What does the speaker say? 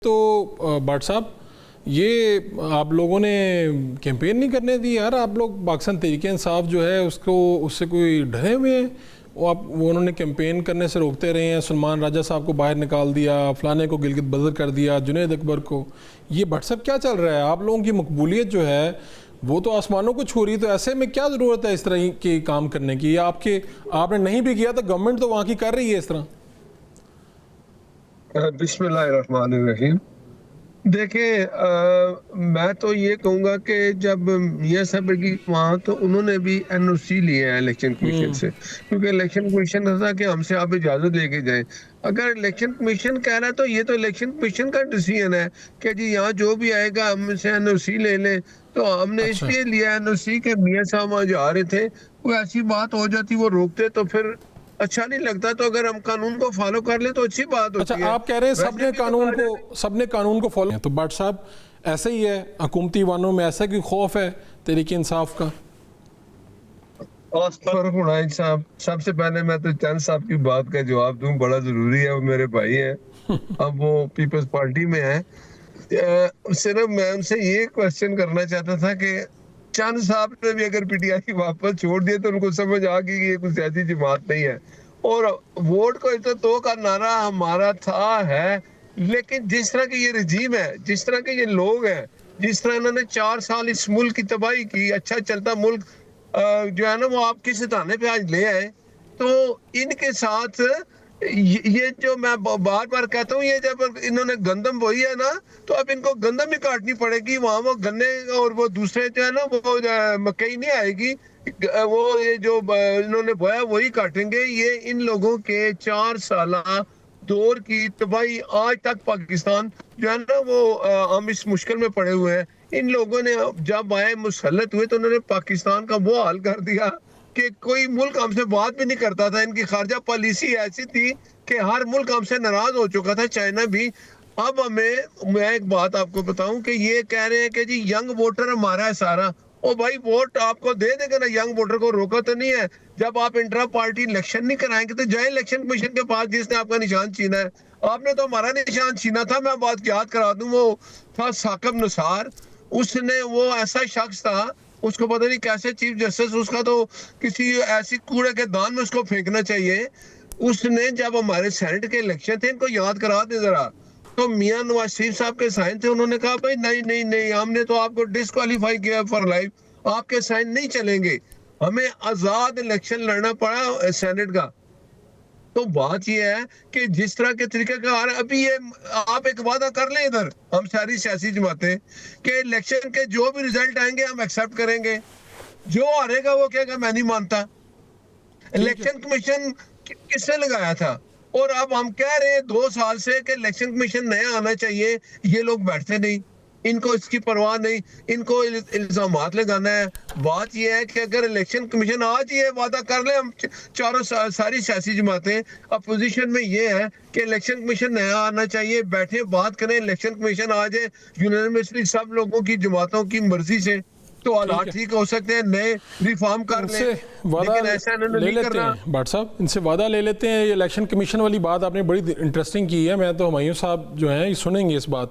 तो भट्ट साहब, ये आप लोगों ने कैंपेन नहीं करने दी यार। आप लोग पाकिस्तान तहरीक इंसाफ जो है उसको उससे कोई डरे हुए हैं? वो उन्होंने कैंपेन करने से रोकते रहे हैं। सलमान राजा साहब को बाहर निकाल दिया, फलाने को गिलगित बदर कर दिया, जुनैद अकबर को। ये भट्ट साहब क्या चल रहा है? आप लोगों की मकबूलियत जो है वो तो आसमानों को छू रही। तो ऐसे में क्या ज़रूरत है इस तरह के काम करने की? आपने नहीं भी किया तो गवर्नमेंट तो वहाँ की कर रही है इस तरह। बिस्मिल्लाहिर्रहमानिर्रहीम। देखिए, मैं तो ये कहूँगा कि जब मियाँ साहब की वहाँ तो उन्होंने भी एनओसी लिया है इलेक्शन कमीशन से, क्योंकि इलेक्शन कमीशन ने कहा कि हमसे आप इजाज़त लेके जाएं। अगर इलेक्शन कमीशन कह रहा है तो ये तो इलेक्शन कमीशन का डिसीजन है कि जी यहाँ जो भी आएगा हमसे एनओसी ले लें। तो हमने अच्छा इसलिए लिया एनओसी कि मियाँ साहब वहाँ जा रहे थे, कोई ऐसी बात हो जाती वो रोकते तो फिर अच्छा नहीं लगता। तो अगर हम कानून को फॉलो कर ले तो अच्छी बात अच्छा, होती है। आप कह रहे हैं वैसे भी तो सबने कानून को फॉलो। तो भट्ट साहब, ऐसे ही है हुकूमती वानों में, ऐसा कोई खौफ है तहरीक इंसाफ का? साहब, सबसे पहले मैं तो चंद साहब की बात का जवाब दूं, बड़ा जरूरी है। वो मेरे भाई हैं, अब वो पीपल्स पार्टी में है। सिर्फ मैं उनसे ये क्वेश्चन करना चाहता था कि चंद साहब ने भी अगर पीटीआई वापस छोड़ दिए तो उनको समझ आ गई कि ये कुछ ऐसी जमात नहीं है। और वोट को तो का नारा हमारा था है, लेकिन जिस तरह की ये रजीम है, जिस तरह के ये लोग हैं, जिस तरह इन्होंने 4 साल इस मुल्क की तबाही की, अच्छा चलता मुल्क जो है ना वो आपके सिताने पे आज ले आए। तो इनके साथ ये जो मैं बार बार कहता हूँ, ये जब इन्होंने गंदम बोई है ना, तो अब इनको गंदम ही काटनी पड़ेगी। वहां वो गन्ने और वो दूसरे जो है ना वो मकई नहीं आएगी। वो ये जो इन्होंने बोया वही काटेंगे। ये इन लोगों के 4 साल दौर की तबाही, आज तक पाकिस्तान जो है ना वो हम इस मुश्किल में पड़े हुए हैं। इन लोगों ने जब आए मुसल्लत हुए तो उन्होंने पाकिस्तान का वो हाल कर दिया कि कोई मुल्क हमसे बात भी नहीं करता था। इनकी खारजा पॉलिसी ऐसी थी कि हर मुल्क हमसे नाराज हो चुका था, चाइना भी। अब मैं एक बात आपको बताऊं कि ये कह रहे हैं कि जी यंग वोटर हमारा है सारा। ओ भाई, वोट आपको दे देगा ना, यंग वोटर को रोका तो नहीं है। जब आप इंट्रा पार्टी इलेक्शन नहीं कराएंगे तो जाए इलेक्शन कमीशन के पास जिसने आपका निशान छीना है। आपने तो हमारा निशान छीना था। मैं बात याद करा दूं, वो था साकिब निसार। उसने, वो ऐसा शख्स था, उसको पता नहीं कैसे चीफ जस्टिस, उसका तो किसी ऐसी कूड़े के दान में उसको फेंकना चाहिए। उसने जब हमारे सेनेट के इलेक्शन थे, इनको याद करा दे जरा, तो मियां नवाज शरीफ साहब के साइन थे। उन्होंने कहा भाई नहीं नहीं नहीं, हमने तो आपको डिस्क्वालीफाई किया फॉर लाइफ, आपके साइन नहीं चलेंगे। हमें आजाद इलेक्शन लड़ना पड़ा सेनेट का। तो बात यह है कि जिस तरह के तरीके का आ रहा है अभी, ये आप एक वादा कर लें इधर, हम सारी सियासी जमातें, कि इलेक्शन के जो भी रिजल्ट आएंगे हम एक्सेप्ट करेंगे। जो हारेगा वो कहेगा मैं नहीं मानता। इलेक्शन कमीशन किसने लगाया था? और अब हम कह रहे हैं 2 साल से कि इलेक्शन कमीशन नया आना चाहिए। ये लोग बैठते नहीं, इनको इसकी परवाह नहीं, इनको इल्जामात लगाना है। बात यह है कि अगर इलेक्शन कमीशन आज ये वादा कर ले, हम चारों सारी सियासी जमातें अपोजिशन में, ये है कि इलेक्शन कमीशन नया आना चाहिए, बैठे बात करें, इलेक्शन कमीशन आ जाए यूनानिमसली सब लोगों की जमातों की मर्जी से, तो हालात ठीक हो सकते हैं, नए रिफॉर्म कर लें। लेकिन ऐसा इन्होंने ले नहीं लेते करना। हैं भट्ट साहब, इनसे वादा ले लेते हैं। ये इलेक्शन कमीशन वाली बात आपने बड़ी इंटरेस्टिंग की है। मैं तो हुमायूं साहब जो हैं ये सुनेंगे इस बात